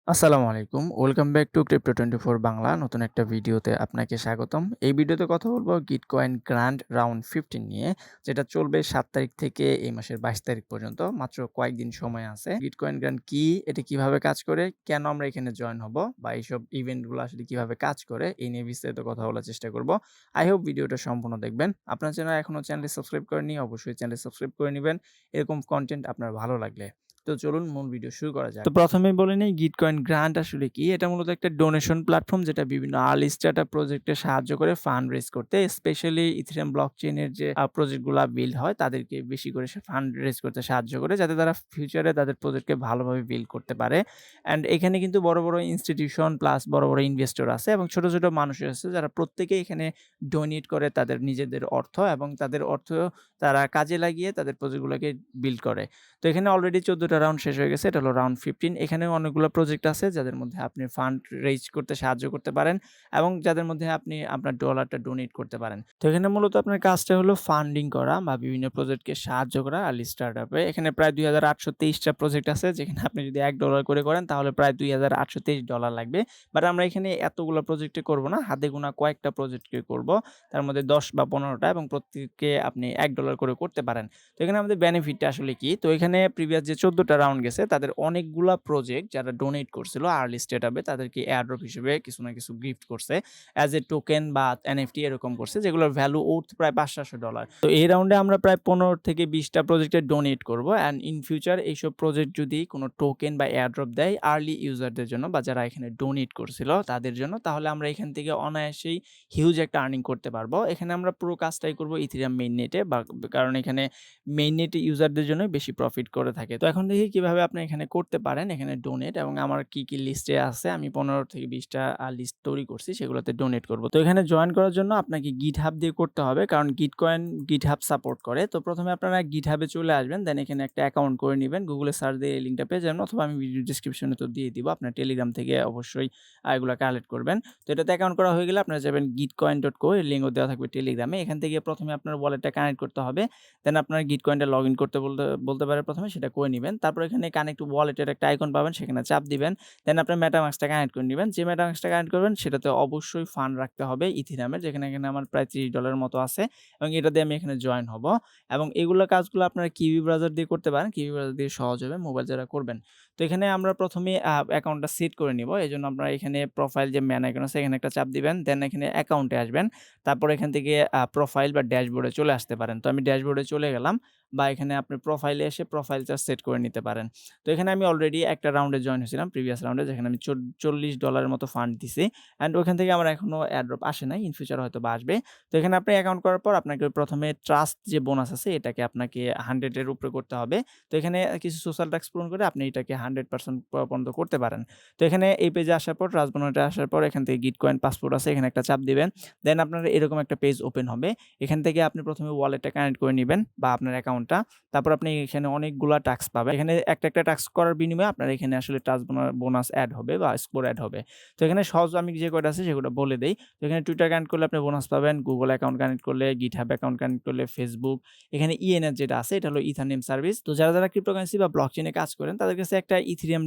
আসসালামু আলাইকুম। Welcome back to Crypto24 Bangla. নতুন একটা ভিডিওতে আপনাকে স্বাগতম। এই ভিডিওতে কথা বলবো Gitcoin গ্র্যান্ড রাউন্ড 15 নিয়ে, যেটা চলবে ৭ তারিখ থেকে এই মাসের ২২ তারিখ পর্যন্ত। মাত্র কয়েকদিন সময় আছে। Gitcoin গ্র্যান্ড কি? এটা কিভাবে কাজ করে? কেন আমরা এখানে জয়েন হব? বা এইসব ইভেন্টগুলো আসলে কিভাবে কাজ করে? এই নিয়ে বিস্তারিত কথা বলার চেষ্টা করব। আই হোপ ভিডিওটা সম্পূর্ণ দেখবেন। আপনার যারা এখনো চ্যানেলটি সাবস্ক্রাইব করেননি, অবশ্যই চ্যানেলটি সাবস্ক্রাইব করে নিবেন। এরকম কনটেন্ট আপনার ভালো লাগলে। তো চলুন মূল ভিডিও শুরু করা যাক। তো প্রথমেই বলে নেই গিটকয়েন গ্রান্ট আসলে কি? এটা মূলত একটা ডোনেশন প্ল্যাটফর্ম যেটা বিভিন্ন আর্লি স্টার্টআপ প্রজেক্টে সাহায্য করে ফান্ড রেজ করতে। স্পেশালি ইথেরিয়াম ব্লকচেইনের যে প্রজেক্টগুলা বিল্ড হয় তাদেরকে বেশি করে সে ফান্ড রেজ করতে সাহায্য করে, যাতে তারা ফিউচারে তাদের প্রজেক্টকে ভালোভাবে বিল্ড করতে পারে। অ্যান্ড এখানে কিন্তু বড়, বড় ইনস্টিটিউশন প্লাস বড়, বড় ইনভেস্টর আছে এবং ছোট, ছোট মানুষ আছে যারা প্রত্যেকেই এখানে ডোনেট করে তাদের নিজেদের অর্থ, এবং তাদের অর্থ তারা কাজে লাগিয়ে তাদের প্রজেক্টগুলোকে বিল্ড করে। তো এখানে অলরেডি 14 টা রাউন্ড শেষ হয়ে গেছে। এটা হলো রাউন্ড 15। এখানেও অনেকগুলো প্রজেক্ট আছে যাদের মধ্যে আপনি ফান্ড রেইজ করতে সাহায্য করতে পারেন এবং যাদের মধ্যে আপনি আপনার ডলারটা ডোনেট করতে পারেন। তো এখানে মূলত আপনার কাজটা হলো ফান্ডিং করা বা বিভিন্ন প্রজেক্টকে সাহায্য করা আর্লি স্টার্টআপে। এখানে প্রায় ২,৮২৩ টা প্রজেক্ট আছে, যেখানে আপনি যদি $১ করে করেন তাহলে প্রায় $২,৮২৩ লাগবে। বাট আমরা এখানে এতগুলো প্রজেক্টে করব না। হাতে গোনা কয়েকটা প্রজেক্টকে করব। তার মধ্যে ১০ বা ১৫ টা, এবং প্রত্যেককে আপনি $১ করে করতে পারেন। তো এখানে আমাদের বেনিফিটটা আসলে কি? তো এখানে প্রিভিয়াস যে 14 টা রাউন্ড গেছে তাদের অনেকগুলা প্রজেক্ট যারা ডোনেট করছিল আর্লি স্টার্টআপে তাদেরকে এয়ারড্রপ হিসেবে কিছু না কিছু গিফট করছে। অ্যাজ এ টোকেন বা এনএফটি এরকম করছে, যেগুলোর ভ্যালু ওর্থ প্রায় $৫০০। তো এই রাউন্ডে আমরা প্রায় ১৫ থেকে ২০ টা প্রজেক্টে ডোনেট করব। অ্যান্ড ইন ফিউচার এইসব প্রজেক্ট যদি কোনো টোকেন বা এয়ারড্রপ দেয় আর্লি ইউজারদের জন্য বা যারা এখানে ডোনেট করছিল তাদের জন্য, তাহলে আমরা এখান থেকে অনায়াসেই হিউজ একটা আর্নিং করতে পারবো। এখানে আমরা পুরো কাজটাই করব ইথেরিয়াম মেইননেটে, বা কারণ এখানে মেইননেট ইউজারদের জন্য বেশি প্রফিট করে থাকে। তো এখন দেখি কিভাবে আপনি এখানে করতে পারেন এখানে ডোনেট, এবং আমার কি, কি লিস্টে আছে আমি ১৫ থেকে ২০ টা লিস্ট তৈরি করছি, সেগুলোতে ডোনেট করব। তো এখানে জয়েন করার জন্য আপনাকে GitHub দিয়ে করতে হবে, কারণ Gitcoin GitHub সাপোর্ট করে। তো প্রথমে আপনারা GitHub এ চলে আসবেন, দেন এখানে একটা অ্যাকাউন্ট করে নিবেন। গুগলে সার্চ দিয়ে এই লিঙ্কটা পেয়ে যাবেন, অথবা আমি ভিডিও ডেসক্রিপশনে তো দিয়ে দিব। আপনার টেলিগ্রাম থেকে অবশ্যই এগুলা কালেক্ট করবেন। তো এটাতে অ্যাকাউন্ট করা হয়ে গেলে আপনারা যাবেন gitcoin.co, এর লিঙ্কও দেওয়া থাকবে টেলিগ্রামে। এখান থেকে প্রথমে আপনার ওয়ালেটটা কানেক্ট করতে হবে। দেন আপনার গিটকয়েনটা লগইন করতে বলতে বলতে পারে, প্রথমে সেটা করে নিবেন। তারপর এখানে কানেক্ট ওয়ালেটের একটা আইকন পাবেন, সেখানে চাপ দিবেন। দেন আপনার মেটামাস্কটা কানেক্ট করে নিবেন। যে মেটামাস্কটা কানেক্ট করবেন সেটাতে অবশ্যই ফান্ড রাখতে হবে ইথেরিয়ামের, যেখানে এখানে আমার প্রায় $৩০ মতো আছে, এবং এটা দিয়ে আমি এখানে জয়েন হব। এবং এগুলো কাজগুলো আপনারা কিউই ব্রাউজার দিয়ে করতে পারেন। কিউই ব্রাউজার দিয়ে সহজ হবে মোবাইল যারা করবেন। তো এখানে আমরা প্রথমে অ্যাকাউন্টটা সেট করে নিব। এজন্য আপনারা এখানে প্রোফাইল যে ম্যান আইকন আছে এখানে একটা চাপ দিবেন। দেন এখানে অ্যাকাউন্টে আসবেন। তারপর এখান থেকে প্রোফাইল বা ড্যাশবোর্ডে চলে আসতে পারেন। তো আমি ড্যাশবোর্ডে চলে গেলাম, বা এখানে আপনি প্রোফাইলে এসে প্রোফাইলটা সেট করে নিতে পারেন। তো এখানে আমি অলরেডি একটা রাউন্ডে জয়েন হয়েছিলাম, প্রিভিয়াস রাউন্ডে, যেখানে আমি $৪০ মতো ফান্ড দিছি। অ্যান্ড ওখান থেকে আমার এখনো এয়ারড্রপ আসে নাই। ইন ফিউচার হয়তোবা আসবে। তো এখানে আপনি অ্যাকাউন্ট করার পর আপনাকে প্রথমে ট্রাস্ট যে বোনাস আছে এটাকে আপনাকে 100 এর উপরে করতে হবে। তো এখানে কিছু সোশ্যাল ট্যাক্স পূরণ করে আপনি এটাকে 100% পর্যন্ত করতে পারেন। তো এখানে এই পেজে আসার পর, ট্রাস্ট বোনাসে আসার পর এখান থেকে গিটকয়েন পাসপোর্ট আছে, এখানে একটা চাপ দিবেন। দেন আপনার এরকম একটা পেজ ওপেন হবে। এখান থেকে আপনি প্রথমে ওয়ালেটটা কানেক্ট করে নিবেন বা আপনার অ্যাকাউন্টটা। তারপর আপনি এখানে অনেকগুলা টাস্ক পাবেন। এখানে একটা, একটা টাস্ক করার বিনিময়ে আপনার এখানে আসলে টাস্ক বোনাস এড হবে বা স্কোর এড হবে। তো এখানে সহজ আমি যে কয়টা আছে সেগুলো বলে দেই। তো এখানে টুইটার কানেক্ট করলে আপনি বোনাস পাবেন, গুগল অ্যাকাউন্ট কানেক্ট করলে, গিটহাব অ্যাকাউন্ট কানেক্ট করলে, ফেসবুক, এখানে ইএনএস যেটা আছে এটা হলো ইথারনেম সার্ভিস। তো যারা, যারা ক্রিপ্টোকারেন্সি বা ব্লকচেইনে কাজ করেন তাদের কাছে একটা ইথেরিয়াম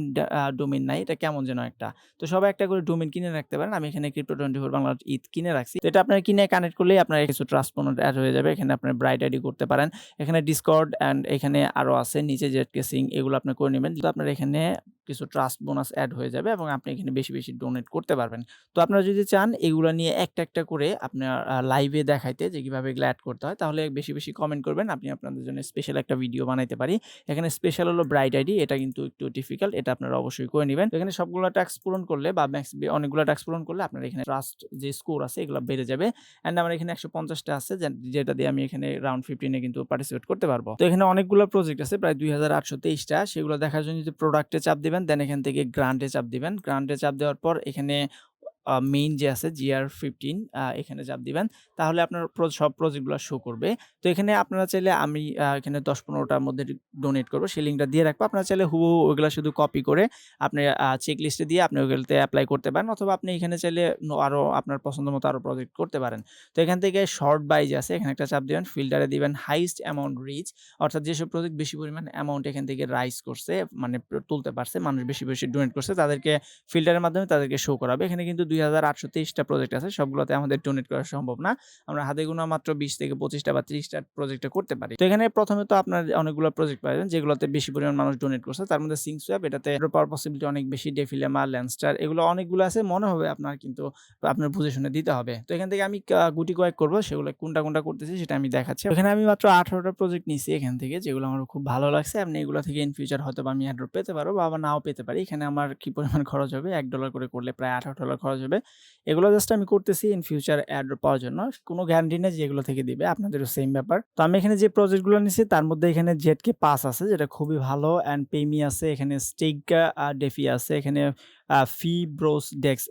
ডোমেইন নাই। এটা কেমন যেন একটা। তো সবাই একটা করে ডোমেইন কিনে রাখতে পারেন। আমি এখানে Crypto24 বাংলা কিনে রাখছি। তো এটা আপনারা কিনে কানেক্ট করলেই আপনার কিছু ট্রাস্ট বোনাস এড হয়ে যাবে। এখানে আপনার ব্রাইট আইডি করতে পারেন। এখানে ডিসকর্ড অ্যান্ড এখানে আরো আছে নিচে জেট কেসিং, এগুলো আপনি করে নিবেন। তো আপনার এখানে কিছু ট্রাস্ট বোনাস এড হয়ে যাবে এবং আপনি এখানে বেশি, বেশি ডোনেট করতে পারবেন। তো আপনারা যদি চান এগুলা নিয়ে একটা, একটা করে আপনার লাইভে দেখাইতে যে কিভাবে এগুলা এড করতে হয়, তাহলে বেশি, বেশি কমেন্ট করবেন। আমি আপনাদের জন্য স্পেশাল একটা ভিডিও বানাইতে পারি। এখানে স্পেশাল হলো ব্রাইট আইডি, এটা কিন্তু একটু ডিফিকাল্ট, এটা আপনারা অবশ্যই করে নিবেন। তো এখানে সবগুলা টাস্ক পূরণ করলে বা অনেকগুলা টাস্ক পূরণ করলে আপনার এখানে ট্রাস্ট যে স্কোর আছে এগুলা বেড়ে যাবে। অ্যান্ড আমার এখানে ১৫০ টা আছে, যেটা দিয়ে আমি এখানে রাউন্ড 15 এ কিন্তু পার্টিসিপেট করতে পারবো। তো এখানে অনেকগুলো প্রজেক্ট আছে, প্রায় ২,৮২৩ টা। সেগুলো দেখার জন্য যদি প্রোডাক্টে চাপ দিবেন, দেন এখান থেকে গ্রান্টে চাপ দিবেন। গ্রান্টে চাপ দেওয়ার পর এখানে মেইন যে আছে GR15 এখানে চাপ দিবেন। তাহলে আপনার সব প্রজেক্টগুলা শো করবে। তো এখানে আপনারা চাইলে আমি এখানে ১০-১৫ টার মধ্যে ডোনেট করব। সেই লিঙ্কটা দিয়ে রাখবো। আপনারা চাইলে হুবহু ওইগুলা শুধু কপি করে আপনি চেক লিস্টে দিয়ে আপনি ওগুলোতে এপ্লাই করতে পারেন, অথবা আপনি এখানে চাইলে আরো আপনার পছন্দ মতো আরো প্রজেক্ট করতে পারেন। তো এখান থেকে শর্ট বাই যে আছে এখানে একটা চাপ দিবেন। ফিল্টারে দিবেন হাইয়েস্ট অ্যামাউন্ট রিচ, অর্থাৎ যেসব প্রজেক্ট বেশি পরিমাণ অ্যামাউন্ট এখান থেকে রাইজ করছে, মানে তুলতে পারছে, মানুষ বেশি, বেশি ডোনেট করছে, তাদেরকে ফিল্টারের মাধ্যমে তাদেরকে শো করাবে। এখানে কিন্তু ২,৮২৩ টা প্রজেক্ট আছে। সবগুলোতে আমাদের ডোনেট করা সম্ভব না। আমরা হাতে গোনা মাত্র ২০ থেকে ২৫ টা বা ৩০ টা প্রজেক্টে করতে পারি। তো এখানে প্রথমে তো আপনার অনেকগুলো প্রজেক্ট পাবেন যেগুলোতে বেশি পরিমাণ মানুষ ডোনেট করছে। তার মধ্যে সিংসওয়াপ, এটাতে পাওয়ার পসিবিলিটি অনেক বেশি। ডেফিলেমা, ল্যান্ডস্টার, এগুলো অনেকগুলো আছে। মনে হবে আপনার, কিন্তু আপনার বুঝে শুনে দিতে হবে। তো এখান থেকে আমি গুটি কয়েক করব, সেগুলো কোনটা করতেছি সেটা আমি দেখাচ্ছি। এখানে আমি মাত্র ১৮ টা প্রজেক্ট নিছি এখান থেকে, যেগুলো আমার খুব ভালো লাগছে। আপনি এগুলো থেকে ইন ফিউচার হয়তোবা আমি airdrop পেতে পারো বা আবার নাও পেতে পারি। এখানে আমার কি পরিমাণ খরচ হবে, $১ করে করলে প্রায় $18 খরচ হবে। এগুলো জাস্ট আমি করতেছি ইন ফিউচার airdrop পাওয়ার জন্য। কোনো গ্যারান্টি নেই যে এগুলো থেকে দিবে। আপনাদেরও সেম ব্যাপার। তো আমি এখানে যে প্রজেক্টগুলো নিছি তার মধ্যে এখানে জেটকে পাস আছে, যেটা খুবই ভালো, অ্যান্ড পেমি আছে, এখানে স্টেইকা ডেফি আছে, এখানে ফি ব্রোস ডেক্স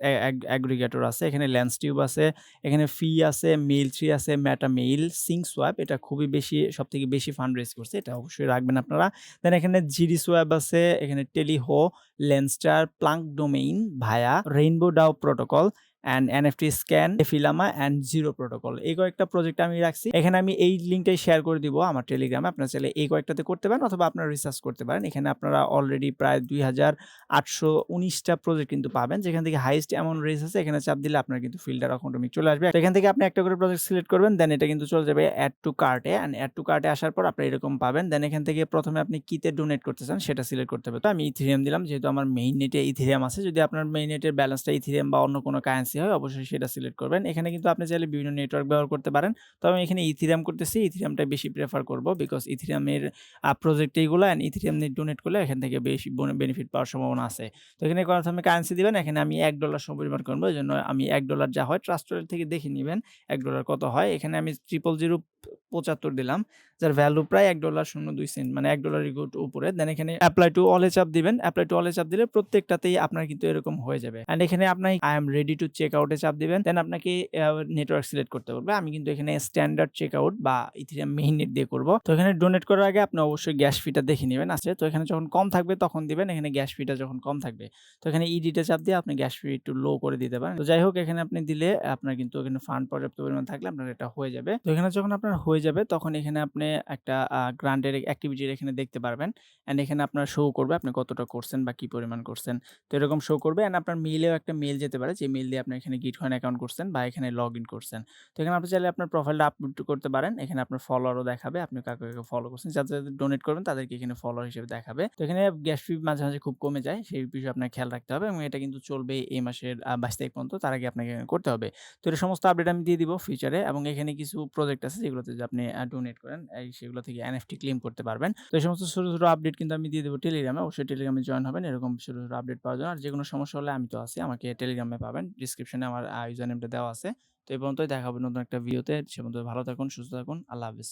অ্যাগ্রিগেটর আছে, এখানে ল্যান্সটিউব আছে, এখানে ফি আছে, মেইল থ্রি আছে, মেটামেইল, সিংসওয়াপ, এটা খুবই বেশি, সবথেকে বেশি ফান্ড রেজ করছে, এটা অবশ্যই রাখবেন আপনারা। দেন এখানে জিডি সোয়াব আছে, এখানে টেলিহো, লেনস্টার, plank domain, via, rainbow DAO protocol, and NFT scan, ফিলামা অ্যান্ড জিরো প্রোটোকল। এই কয়েকটা প্রজেক্ট আমি রাখছি। এখানে আমি এই লিঙ্কটাই শেয়ার করে দিব আমার টেলিগ্রামে। আপনারা চাইলে এই কয়েকটাতে করতে পারেন, অথবা আপনারা রিসার্চ করতে পারেন। এখানে আপনারা অলরেডি প্রায় ২,৮১৯ টা প্রজেক্ট কিন্তু পাবেন, যেখান থেকে হাইয়েস্ট অ্যামাউন্ট রেজ আছে। এখানে চাপ দিলে আপনার কিন্তু ফিল্টার অটোমেটিক চলে আসবে। তো এখান থেকে আপনি একটা করে প্রজেক্ট সিলেক্ট করবেন, দেন এটা কিন্তু চলে যাবে অ্যাড টু কার্টে, অ্যান্ড অ্যাড টু কার্টে আসার পর আপনি এরকম পাবেন। দেন এখান থেকে প্রথমে আপনি কিতে ডোনেট করতে চান সেটা সিলেক্ট করতে হবে। তো আমি ইথেরিয়াম দিলাম, যেহেতু আমার মেইন নেটে ইথেরিয়াম আছে। যদি আপনার মেইন নেটের ব্যালেন্সটা ইথেরিয়াম বা অন্য কোনো কারেন্সি হয়, অবশ্যই সেটা সিলেক্ট করবেন। এখানে কিন্তু আপনি চাইলে বিভিন্ন নেটওয়ার্ক ব্যবহার করতে পারেন। তবে আমি এখানে ইথেরিয়াম করতেছি। ইথেরিয়ামটাই বেশি প্রেফার করব, বিকজ ইথেরিয়ামের প্রজেক্ট এইগুলো, অ্যান্ড ইথেরিয়াম নিয়ে ডোনেট করলে এখান থেকে বেশি বেনিফিট পাওয়ার সম্ভাবনা আছে। তো এখানে প্রথমে কারেন্সি দিবেন। এখানে আমি $১ সমপরিমাণ করব। এজন্য আমি $১ যা হয় ট্রাস্ট ওয়ালেট থেকে দেখে নিবেন $১ কত হয়। এখানে আমি 00075 দিলাম, যার ভ্যালু প্রায় $১.02 মানে $১ এর উপরে। দেন এখানে অ্যাপ্লাই টু অল এ চাপ দিবেন। অ্যাপ্লাই টু অল এ চাপ দিলে প্রত্যেকটাতেই আপনার কিন্তু এরকম হয়ে যাবে। অ্যান্ড এখানে আপনি I am ready to check out এ চাপ দিবেন। দেন আপনাকে নেটওয়ার্ক সিলেক্ট করতে বলবে। আমি কিন্তু এখানে স্ট্যান্ডার্ড চেক আউট বা ইথেরিয়াম মেইন নেট দিয়ে করব। তো এখানে ডোনেট করার আগে আপনি অবশ্যই গ্যাস ফিটা দেখে নিবেন আছে। তো এখানে যখন কম থাকবে তখন দিবেন। এখানে গ্যাস ফিটা যখন কম থাকবে, তো এখানে ইডিটে চাপ দিয়ে আপনি গ্যাস ফি একটু লো করে দিতে পারেন। তো যাই হোক, এখানে আপনি দিলে আপনার কিন্তু এখানে ফান্ড পর্যাপ্ত পরিমাণ থাকলে আপনার এটা হয়ে যাবে। তো এখানে যখন আপনার হয়ে যাবে তখন এখানে আপনি একটা গ্রান্টের অ্যাক্টিভিটির এখানে দেখতে পারবেন, অ্যান্ড এখানে আপনার শো করবে আপনি কতটা করছেন বা কি পরিমাণ করছেন। তো এরকম শো করবে, অ্যান্ড আপনার মেইলেও একটা মেইল যেতে পারে, যে মেইল দিয়ে আপনি এখানে গিটকয়েন অ্যাকাউন্ট করছেন বা এখানে লগ ইন করছেন। তো এখানে আপনি চাইলে আপনার প্রোফাইলটা আপলোড করতে পারেন। এখানে আপনার ফলোয়ারও দেখাবে, আপনি কাকে কাকে ফলো করছেন। যাদের ডোনেট করবেন তাদেরকে এখানে ফলোয়ার হিসেবে দেখাবে। তো এখানে গ্যাস ফি মাঝে মাঝে খুব কমে যায়, সেই বিষয়ে আপনার খেয়াল রাখতে হবে, এবং এটা কিন্তু চলবে এই মাসের ২২ তারিখ পর্যন্ত। তার আগে আপনাকে করতে হবে। তো এর সমস্ত আপডেট আমি দিয়ে দিব ফিউচারে, এবং এখানে কিছু প্রজেক্ট আছে যেগুলোতে যদি আপনি ডোনেট করেন, সেগুলো থেকে এনএফটি ক্লেম করতে পারবেন। তো এই সমস্ত ছোট ছোট আপডেট কিন্তু আমি দিয়ে দেবো টেলিগ্রামে। অবশ্যই টেলিগ্রামে জয়েন হবেন এরকম ছোট ছোট আপডেট পাওয়ার জন্য। আর যেকোনো সমস্যা হলে আমি তো আছি, আমাকে টেলিগ্রামে পাবেন। ডিসক্রিপশনে আমার ইউজার নেমটা দেওয়া আছে। তো এই পর্যন্তই, দেখা হবে নতুন একটা ভিডিওতে। সে পর্যন্ত ভালো থাকুন, সুস্থ থাকুন। আল্লাহ হাফেজ।